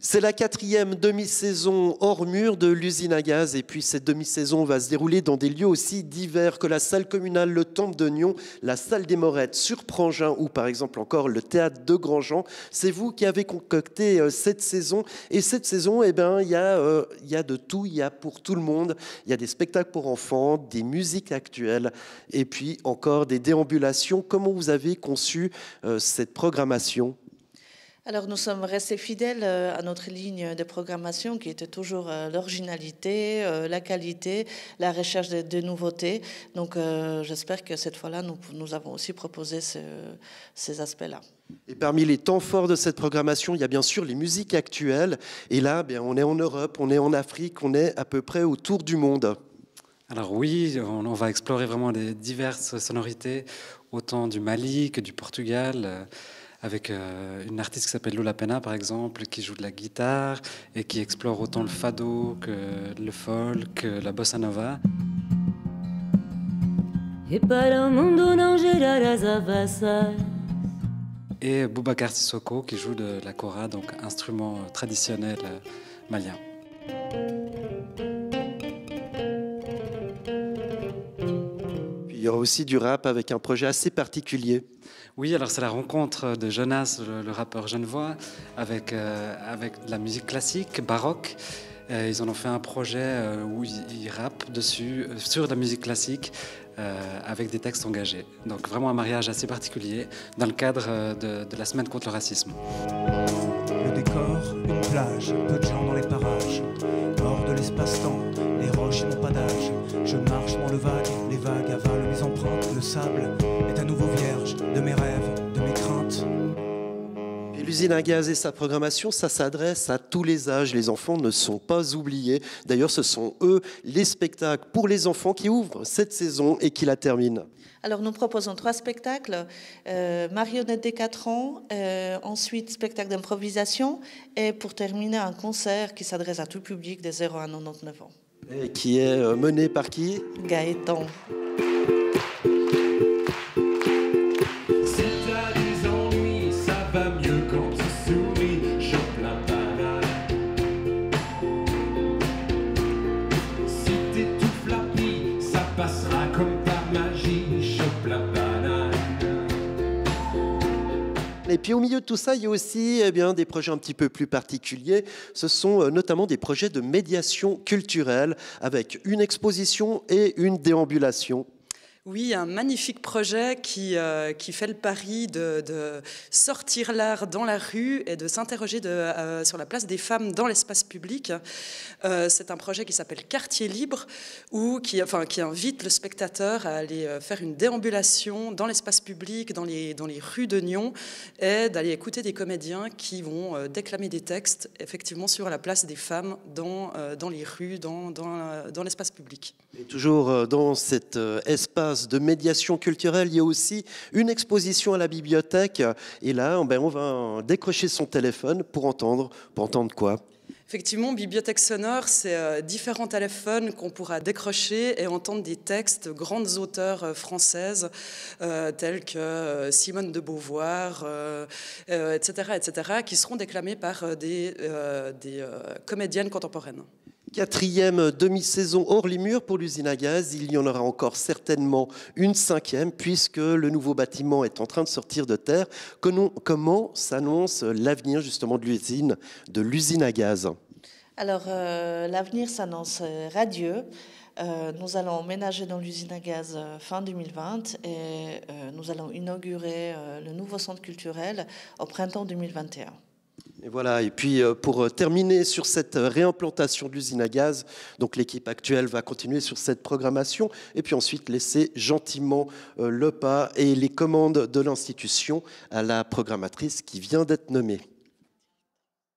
C'est la quatrième demi-saison hors mur de l'usine à gaz. Et puis cette demi-saison va se dérouler dans des lieux aussi divers que la salle communale Le Temple de Nyon, la salle des Morettes sur Prangin ou par exemple encore le théâtre de Grandjean. C'est vous qui avez concocté cette saison. Et cette saison, eh ben, il y a de tout, il y a pour tout le monde. Il y a des spectacles pour enfants, des musiques actuelles et puis encore des déambulations. Comment vous avez conçu cette programmation ? Alors nous sommes restés fidèles à notre ligne de programmation qui était toujours l'originalité, la qualité, la recherche de nouveautés. Donc j'espère que cette fois-là, nous avons aussi proposé ces aspects-là. Et parmi les temps forts de cette programmation, il y a bien sûr les musiques actuelles. Et là, on est en Europe, on est en Afrique, on est à peu près autour du monde. Alors oui, on va explorer vraiment les diverses sonorités, autant du Mali que du Portugal, avec une artiste qui s'appelle Lula Pena, par exemple, qui joue de la guitare et qui explore autant le fado que le folk, que la bossa nova. Et Boubacar Sissoko, qui joue de la kora, donc instrument traditionnel malien. Il y aura aussi du rap avec un projet assez particulier. Oui, alors c'est la rencontre de Jonas, le rappeur genevois, avec de la musique classique, baroque. Ils en ont fait un projet où ils rappent dessus, sur de la musique classique, avec des textes engagés. Donc vraiment un mariage assez particulier dans le cadre de la semaine contre le racisme. Le décor, une plage, peu de gens dans les parages. Hors de l'espace-temps, les roches n'ont pas d'âge. Je marche dans le vague, les vagues avalent mes empreintes. Le sable est à nouveau vierge de mes rêves, de mes craintes. Et l'usine à gaz et sa programmation, ça s'adresse à tous les âges. Les enfants ne sont pas oubliés. D'ailleurs, ce sont eux les spectacles pour les enfants qui ouvrent cette saison et qui la terminent. Alors nous proposons 3 spectacles, marionnette des 4 ans, ensuite spectacle d'improvisation et pour terminer un concert qui s'adresse à tout public des 0 à 99 ans. Et qui est mené par qui ? Gaëtan. Et puis au milieu de tout ça, il y a aussi des projets un petit peu plus particuliers. Ce sont notamment des projets de médiation culturelle avec une exposition et une déambulation. Oui, un magnifique projet qui fait le pari de sortir l'art dans la rue et de s'interroger sur la place des femmes dans l'espace public. C'est un projet qui s'appelle Quartier Libre, qui invite le spectateur à aller faire une déambulation dans l'espace public, dans les rues de Nyon, et d'aller écouter des comédiens qui vont déclamer des textes effectivement sur la place des femmes dans les rues, dans l'espace public. Et toujours dans cet espace de médiation culturelle, il y a aussi une exposition à la bibliothèque. Et là, on va décrocher son téléphone pour entendre quoi ? Effectivement, Bibliothèque sonore, c'est différents téléphones qu'on pourra décrocher et entendre des textes de grandes auteurs françaises telles que Simone de Beauvoir, etc., qui seront déclamés par des comédiennes contemporaines. Quatrième demi-saison hors les murs pour l'usine à gaz. Il y en aura encore certainement une 5e puisque le nouveau bâtiment est en train de sortir de terre. Comment s'annonce l'avenir justement de l'usine à gaz ? Alors l'avenir s'annonce radieux. Nous allons emménager dans l'usine à gaz fin 2020 et nous allons inaugurer le nouveau centre culturel au printemps 2021. Et voilà, et puis pour terminer sur cette réimplantation de l'usine à gaz, donc l'équipe actuelle va continuer sur cette programmation et puis ensuite laisser gentiment le pas et les commandes de l'institution à la programmatrice qui vient d'être nommée.